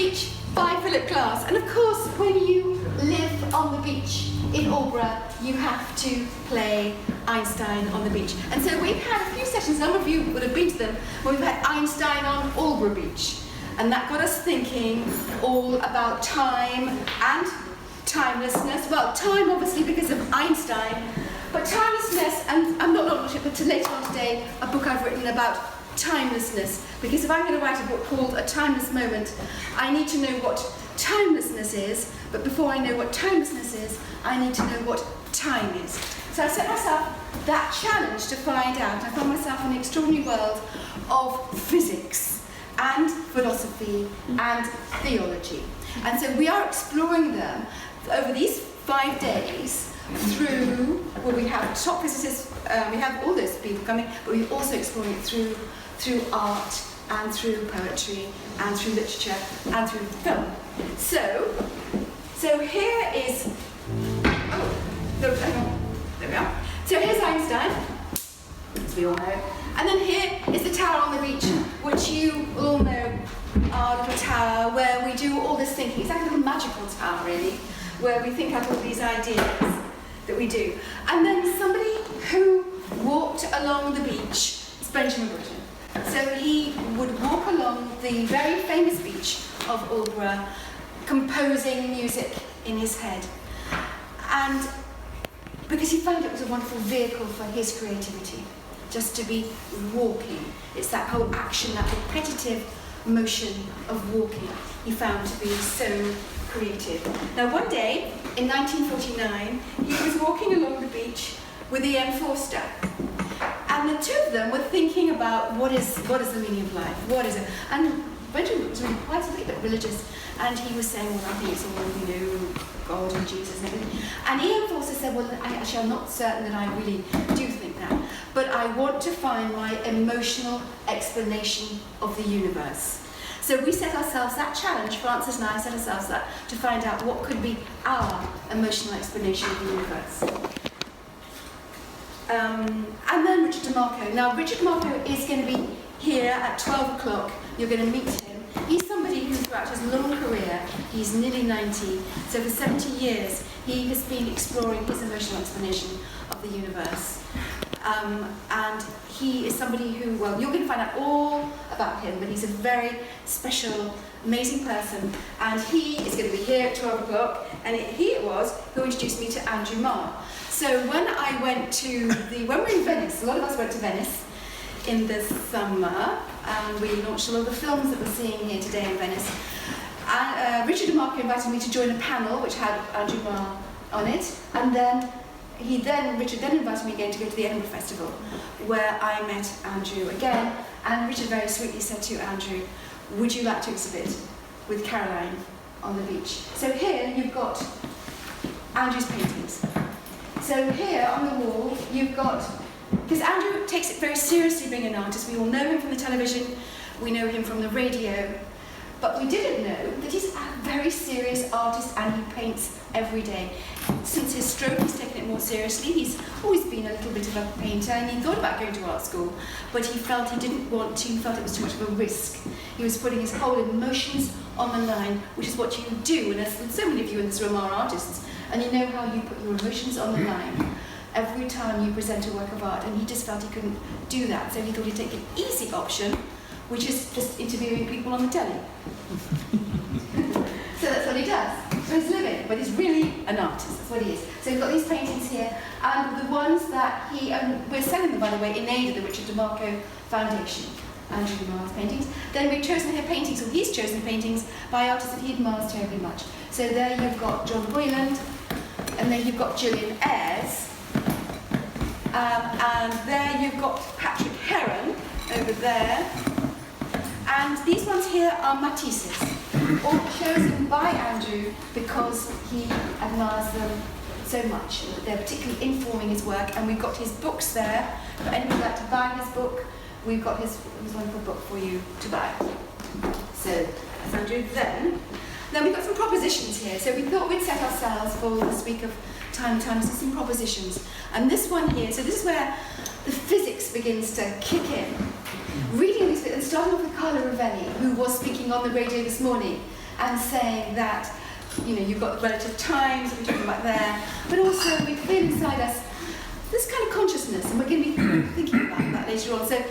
Beach by Philip Glass. And of course, when you live on the beach in Aldborough, you have to play Einstein on the beach. And so we've had a few sessions, some of you would have been to them, where we've had Einstein on Aldborough Beach. And that got us thinking all about time and timelessness. Well, time obviously because of Einstein, but timelessness, and I'm not launching it, but later on today, a book I've written about timelessness. Because if I'm going to write a book called A Timeless Moment, I need to know what timelessness is, but before I know what timelessness is, I need to know what time is. So I set myself that challenge to find out. I found myself in the extraordinary world of physics and philosophy and theology. And so we are exploring them over these 5 days through, well, we have top physicists, we have all those people coming, but we're also exploring it through art and through poetry and through literature and through film. So here is, hang on, there we are. So here's Einstein, as we all know. And then here is the tower on the beach, which you all know, our little tower, where we do all this thinking. It's like a little magical tower, really, where we think out all these ideas that we do. And then somebody who walked along the beach is Benjamin Britten. So he would walk along the very famous beach of Aldborough, composing music in his head. And because he found it was a wonderful vehicle for his creativity, just to be walking. It's that whole action, that repetitive motion of walking, he found to be so creative. Now one day, in 1949, he was walking along the beach with Ian Forster. And the two of them were thinking about what is the meaning of life? What is it? And Benjamin was really quite a little bit religious, and he was saying, well, I think it's all, God and Jesus and everything. And Ian Forster said, well, actually, I'm not certain that I really do think that, but I want to find my emotional explanation of the universe. So we set ourselves that challenge, Frances and I set ourselves that, to find out what could be our emotional explanation of the universe. And then Richard DeMarco. Now, Richard DeMarco is going to be here at 12 o'clock. You're going to meet him. He's somebody who, throughout his long career, he's nearly 90, so for 70 years, he has been exploring his emotional explanation of the universe. And he is somebody who, well, you're going to find out all about him, but he's a very special, amazing person, and he is going to be here at 12 o'clock, and he it was who introduced me to Andrew Marr. So when I went to when we were in Venice, a lot of us went to Venice in the summer, and we launched a lot of the films that we're seeing here today in Venice. And Richard DeMarco invited me to join a panel which had Andrew Marr on it, and then Richard then invited me again to go to the Edinburgh Festival, where I met Andrew again, and Richard very sweetly said to Andrew, would you like to exhibit with Caroline on the beach? So here you've got Andrew's paintings. So here on the wall you've got, because Andrew takes it very seriously being an artist. We all know him from the television, we know him from the radio, but we didn't know that he's a very serious artist and he paints every day. Since his stroke, he's taken it more seriously. He's always been a little bit of a painter, and he thought about going to art school, but he felt he didn't want to, he felt it was too much of a risk. He was putting his whole emotions on the line, which is what you do, and so many of you in this room are artists, and you know how you put your emotions on the line every time you present a work of art, and he just felt he couldn't do that, so he thought he'd take an easy option, which is just interviewing people on the telly. So that's what he does for his living, but he's really an artist, that's what he is. So we've got these paintings here, and the ones that we're selling them, by the way, in aid of the Richard DeMarco Foundation, Andrew Marr's paintings. Then we've chosen here paintings, or he's chosen paintings, by artists that he admires terribly much. So there you've got John Boyland, and then you've got Gillian Ayres, and there you've got Patrick Heron, over there. And these ones here are Matisse's, all chosen by Andrew because he admires them so much. They're particularly informing his work, and we've got his books there. For anyone who'd like to buy his book, we've got his wonderful book for you to buy. So that's Andrew. Then we've got some propositions here. So we thought we'd set ourselves for this week of Time and Timelessness some propositions. And this one here, so this is where the physics begins to kick in. Reading this bit and starting off with Carlo Rovelli, who was speaking on the radio this morning, and saying that, you've got the relative times that we're talking about there, but also we feel inside us this kind of consciousness, and we're going to be thinking about that later on. So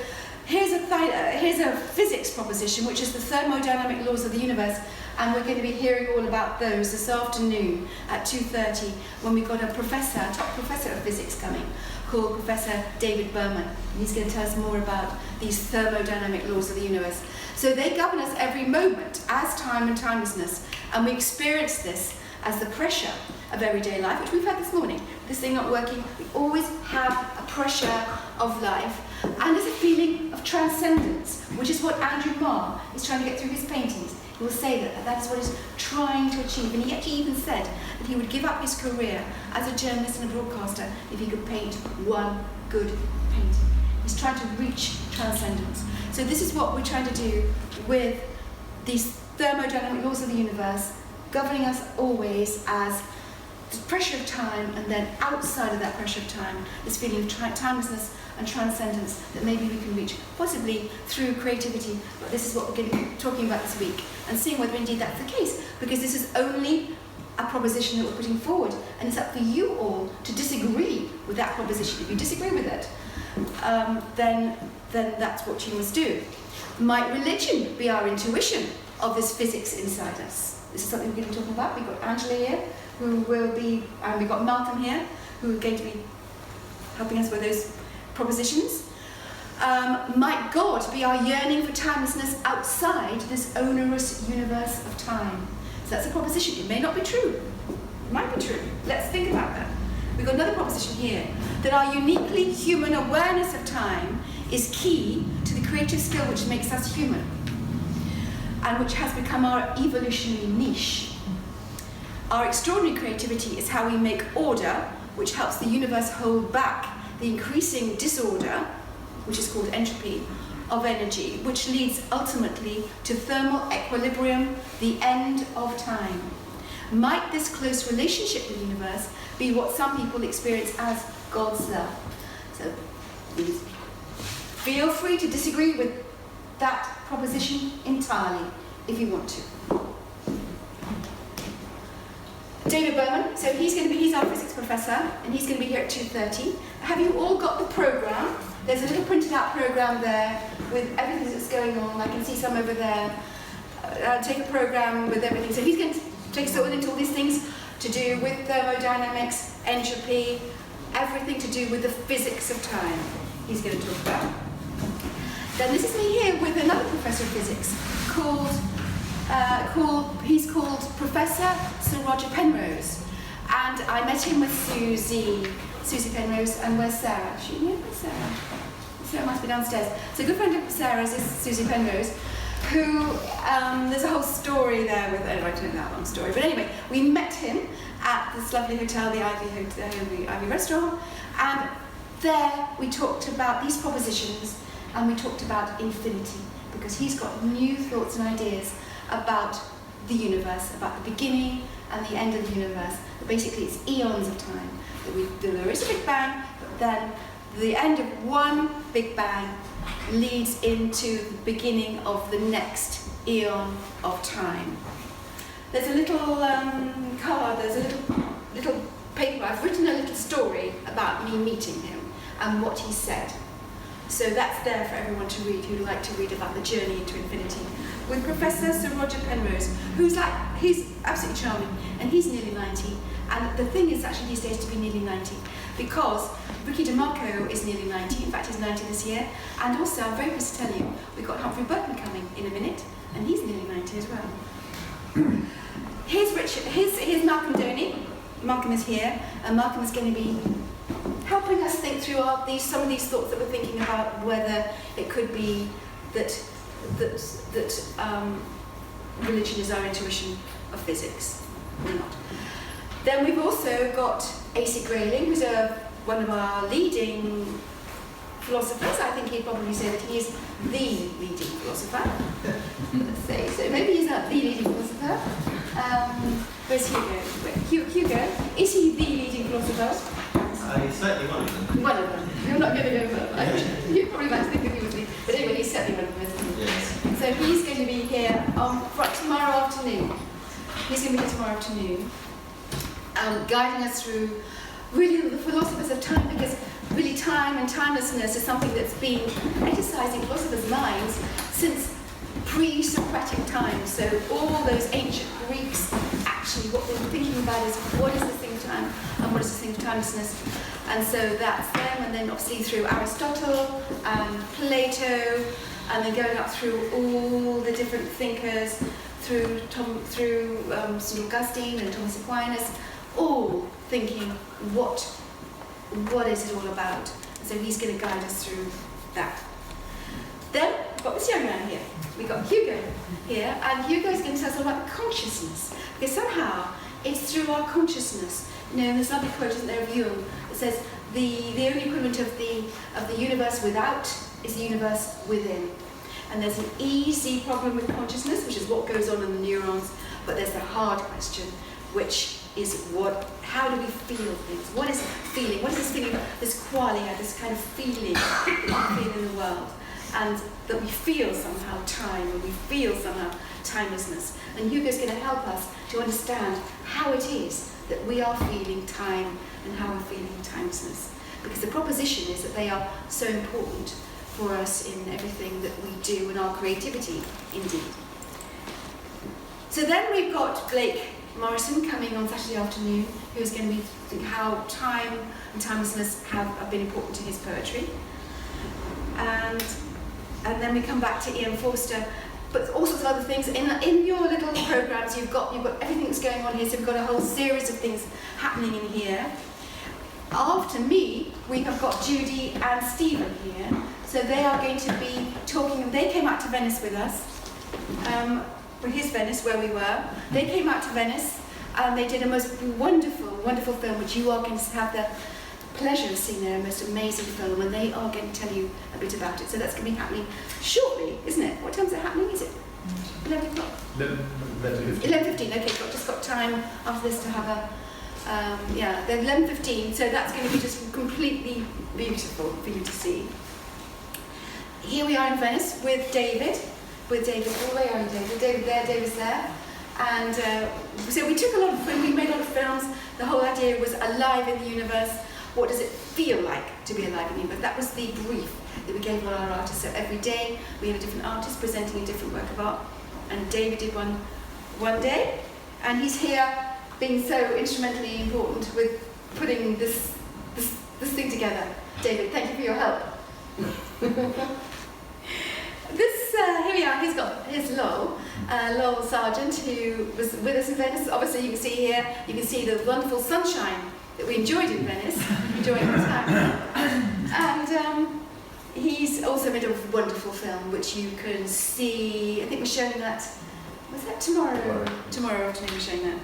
here's a physics proposition, which is the thermodynamic laws of the universe, and we're going to be hearing all about those this afternoon at 2:30 when we've got a top professor of physics coming, called Professor David Berman. And he's going to tell us more about these thermodynamic laws of the universe. So they govern us every moment as time and timelessness, and we experience this as the pressure of everyday life, which we've had this morning. This thing not working, we always have a pressure of life, and there's a feeling of transcendence, which is what Andrew Marr is trying to get through his paintings. He will say that is what he's trying to achieve, and he actually even said that he would give up his career as a journalist and a broadcaster if he could paint one good painting. He's trying to reach transcendence. So this is what we're trying to do with these thermodynamic laws of the universe, governing us always as the pressure of time, and then outside of that pressure of time, this feeling of timelessness and transcendence that maybe we can reach, possibly through creativity. But this is what we're going to be talking about this week, and seeing whether indeed that's the case, because this is only a proposition that we're putting forward, and it's up for you all to disagree with that proposition. If you disagree with it, then that's what you must do. Might religion be our intuition of this physics inside us? This is something we're going to be talking about. We've got Angela here, who will be, and we've got Malcolm here, who are going to be helping us with those propositions. Might God be our yearning for timelessness outside this onerous universe of time? So that's a proposition. It may not be true. It might be true. Let's think about that. We've got another proposition here, that our uniquely human awareness of time is key to the creative skill which makes us human, and which has become our evolutionary niche. Our extraordinary creativity is how we make order, which helps the universe hold back the increasing disorder, which is called entropy, of energy, which leads ultimately to thermal equilibrium, the end of time. Might this close relationship with the universe be what some people experience as God's love? So please feel free to disagree with that proposition entirely if you want to. David Berman, so he's our physics professor, and he's going to be here at 2:30. Have you all got the program? There's a little printed out program there with everything that's going on. I can see some over there. Take a program with everything. So he's going to take us all into all these things to do with thermodynamics, entropy, everything to do with the physics of time he's going to talk about. Then this is me here with another professor of physics he's called Professor Sir Roger Penrose, and I met him with Susie Penrose, and where's Sarah? Is she here? Where's Sarah? Sarah must be downstairs. So a good friend of Sarah's is Susie Penrose, who, there's a whole story there with, I don't know that long story, but anyway, we met him at this lovely hotel, the Ivy Restaurant, and there we talked about these propositions, and we talked about infinity, because he's got new thoughts and ideas about the universe, about the beginning and the end of the universe. But basically it's eons of time. There is a Big Bang, but then the end of one Big Bang leads into the beginning of the next eon of time. There's a little card, there's a little paper. I've written a little story about me meeting him and what he said. So that's there for everyone to read who'd like to read about the journey into infinity with Professor Sir Roger Penrose, he's absolutely charming, and he's nearly 90. And the thing is actually these days to be nearly 90, because Ricky DeMarco is nearly 90, in fact he's 90 this year, and also I'm very pleased to tell you, we've got Humphrey Burton coming in a minute, and he's nearly 90 as well. Here's Malcolm Doney. Malcolm is here, and Malcolm is going to be helping us think through some of these thoughts that we're thinking about, whether it could be that religion is our intuition of physics or not. Then we've also got A.C. Grayling, who's one of our leading philosophers. I think he'd probably say that he is the leading philosopher. Let's say so. Maybe he's not the leading philosopher. Where's Hugo? Hugo, is he the leading philosopher? He's certainly one of them. One of them. You're not going to go further. You'd probably like to think that he was but anyway, he's certainly one of them, isn't he? Yes. So he's going to be here tomorrow afternoon. He's going to be here tomorrow afternoon, guiding us through really the philosophers of time, because really time and timelessness is something that's been exercising philosophers' minds since pre-Socratic times. So all those ancient Greeks, actually what they were thinking about is what is this thing of time and what is this thing of timelessness. And so that's them, and then obviously through Aristotle and Plato, and then going up through all the different thinkers, through St. Augustine and Thomas Aquinas, all thinking what is it all about. And so he's going to guide us through that. Then we've got this young man here. We've got Hugo here, and Hugo's going to tell us all about consciousness, because somehow it's through our consciousness. You know, there's a lovely quote, isn't there, of Jung, that says the only equivalent of the universe without is the universe within. And there's an easy problem with consciousness, which is what goes on in the neurons, but there's the hard question, which is how do we feel things? What is feeling? What is this feeling, this qualia, this kind of feeling that we feel in the world? And that we feel somehow time, and we feel somehow timelessness. And Hugo's going to help us to understand how it is that we are feeling time and how we're feeling timelessness. Because the proposition is that they are so important for us in everything that we do, in our creativity, indeed. So then we've got Blake Morrison coming on Saturday afternoon, who's going to be thinking how time and timelessness have been important to his poetry. And then we come back to Ian Forster, but all sorts of other things. In your little programs, you've got everything that's going on here, so we've got a whole series of things happening in here. After me, we have got Judy and Stephen here, so they are going to be talking. They came out to Venice with us. Here's Venice, where we were. They came out to Venice, and they did a most wonderful, wonderful film, which you are going to have the pleasure of seeing their most amazing film, and they are going to tell you a bit about it. So that's going to be happening shortly, isn't it? What time is it happening? Is it 11 o'clock? 11:15. Okay, just got time after this to have a, they're 11:15, so that's going to be just completely beautiful for you to see. Here we are in Venice with David, all the way on David's there. And so we took we made a lot of films. The whole idea was alive in the universe. What does it feel like to be alive in the universe? That was the brief that we gave all our artists. So every day we had a different artist presenting a different work of art. And David did one day, and he's here being so instrumentally important with putting this thing together. David, thank you for your help. Here we are. Here's Lowell Sargent, who was with us in Venice. Obviously, you can see here. You can see the wonderful sunshine that we enjoyed in Venice during the time. And he's also made a wonderful film, which you can see. I think we're showing that. Was that tomorrow? Tomorrow afternoon we're showing that.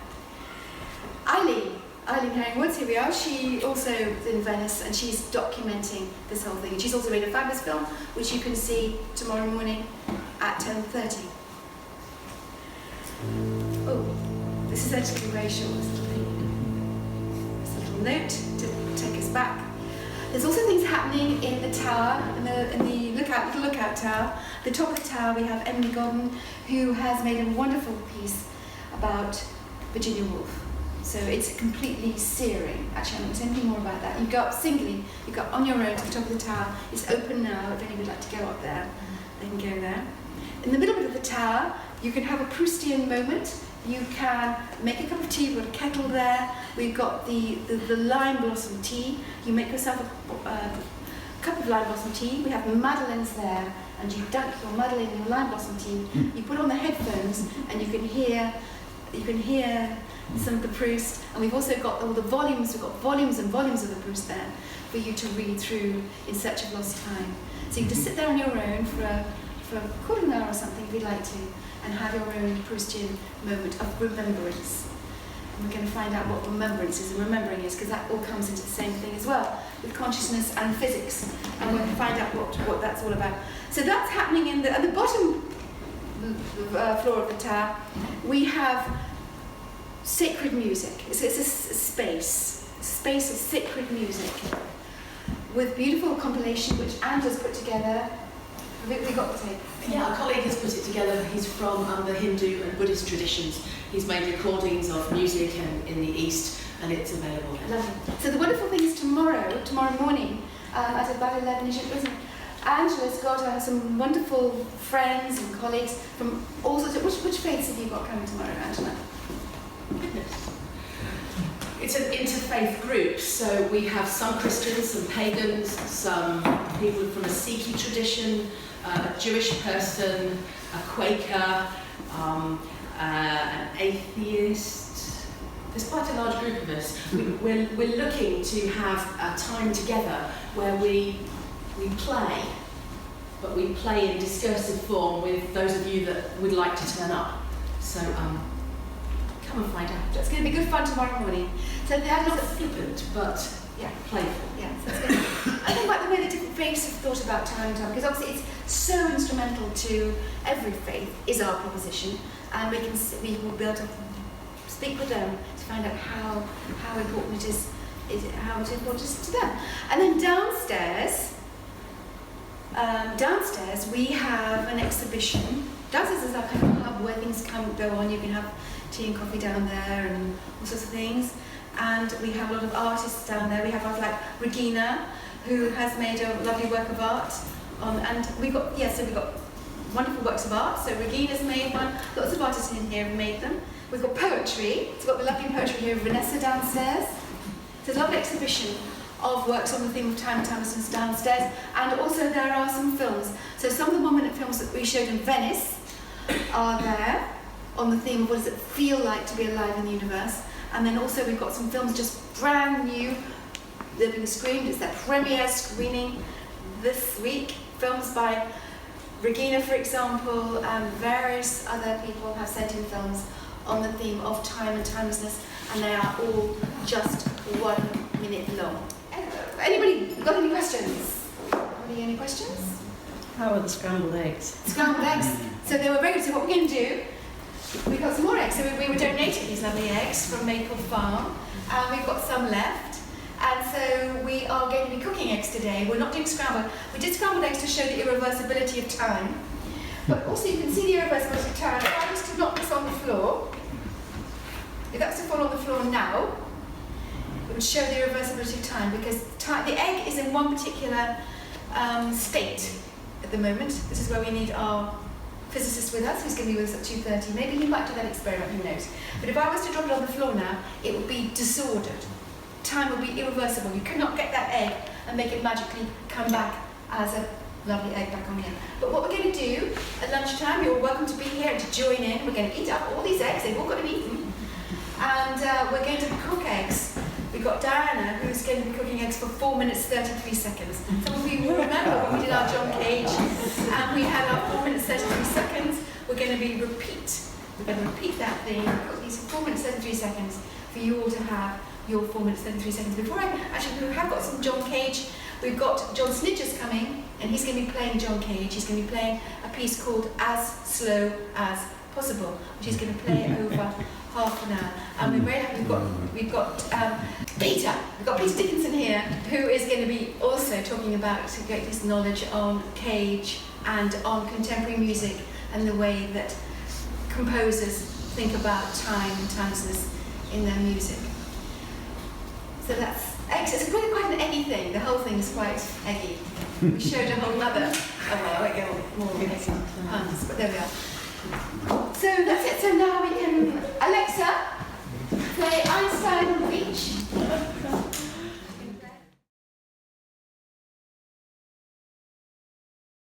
Eileen Herring-Woods, here we are. She also is in Venice, and she's documenting this whole thing. And she's also made a fabulous film, which you can see tomorrow morning at 10:30. Oh, this is actually very short, this little thing. This little note to take us back. There's also things happening in the tower, in the lookout tower. At the top of the tower, we have Emily Godden, who has made a wonderful piece about Virginia Woolf. So it's completely searing. Actually, I don't say anything more about that. You go up singly, you go on your own to the top of the tower. It's open now. If anyone would like to go up there, they can go there. In the middle of the tower, you can have a Proustian moment. You can make a cup of tea. We've got a kettle there. We've got the lime blossom tea. You make yourself a cup of lime blossom tea. We have madeleines there, and you dunk your madeleine in your lime blossom tea. You put on the headphones, and you can hear some of the Proust, and we've also got all the volumes. We've got volumes and volumes of the Proust there for you to read through in search of lost time. So you can just sit there on your own for a quarter of an hour or something if you'd like to, and have your own Proustian moment of remembrance. And we're going to find out what remembrance is and remembering is, because that all comes into the same thing as well, with consciousness and physics. And we're going to find out what that's all about. So that's happening at the bottom floor of the tower. We have sacred music. It's a space of sacred music with beautiful compilation which Angela's put together We got the tape. Yeah, a colleague has put it together. He's from the Hindu and Buddhist traditions. He's made recordings of music in the East, and it's available. Lovely. So the wonderful thing is tomorrow morning, at about 11, isn't it? Angela's got some wonderful friends and colleagues from all sorts of... Which faiths have you got coming tomorrow, Angela? Goodness. It's an interfaith group, so we have some Christians, some pagans, some people from a Sikh tradition, a Jewish person, a Quaker, an atheist. There's quite a large group of us. We're looking to have a time together where we play, but we play in discursive form with those of you that would like to turn up. So come and find out. It's going to be good fun tomorrow morning. So that Not is flippant, but playful. Yeah, so it's good. I think about the way the different faiths have thought about time and time, because obviously it's so instrumental to every faith, is our proposition, and we will be able to speak with them to find out how important it is how important it is to them. And then downstairs we have an exhibition. Downstairs is our kind of hub where things go on. You can have tea and coffee down there and all sorts of things. And we have a lot of artists down there. We have like Regina, who has made a lovely work of art. And we've got wonderful works of art. So Regina's made one. Lots of artists in here have made them. We've got poetry. So we've got the lovely poetry here of Vanessa downstairs. So there's a lovely exhibition of works on the theme of time and timelessness downstairs. And also there are some films. So some of the 1-minute films that we showed in Venice are there on the theme of what does it feel like to be alive in the universe. And then also we've got some films just brand new. They've been screened. It's their premiere screening this week. Films by Regina, for example, and various other people have sent in films on the theme of time and timelessness, and they are all just 1 minute long. Anybody got any questions? Any questions? How are the scrambled eggs? Scrambled eggs. So they were very good. So what we're going to do, we've got some more eggs. So we were donating these lovely eggs from Maple Farm, and we've got some left. And so we are going to be cooking eggs today. We're not doing scrambled. We did scrambled eggs to show the irreversibility of time. But also you can see the irreversibility of time. If I was to knock this on the floor, if that was to fall on the floor now, it would show the irreversibility of time, because the egg is in one particular state at the moment. This is where we need our physicist with us, who's going to be with us at 2:30. Maybe he might do that experiment, who knows. But if I was to drop it on the floor now, it would be disordered. Time would be irreversible. You could not get that egg and make it magically come back as a lovely egg back on here. But what we're going to do at lunchtime, you're welcome to be here and to join in. We're going to eat up all these eggs. They've all got to be eaten. And we're going to cook eggs. We've got Diana, who's going to be cooking eggs for 4 minutes 33 seconds. Some of you will remember when we did our John Cage, and we had our 4 minutes 33 seconds. We're going to repeat that thing, cook these 4 minutes 33 seconds for you all to have your 4 minutes 33 seconds. Before we have got some John Cage. We've got John Snitcher's coming, and he's going to be playing John Cage. He's going to be playing a piece called As Slow As Possible, which he's going to play over half an hour. And we're very happy. We've got Peter. We've got Peter Dickinson here, who is going to be also talking about his knowledge on Cage and on contemporary music and the way that composers think about time and timelessness in their music. So that's eggs. It's really quite an eggy thing. The whole thing is quite eggy. We showed a whole other. Oh well, I won't go more puns, but there we are. So that's it. So now we can, Alexa,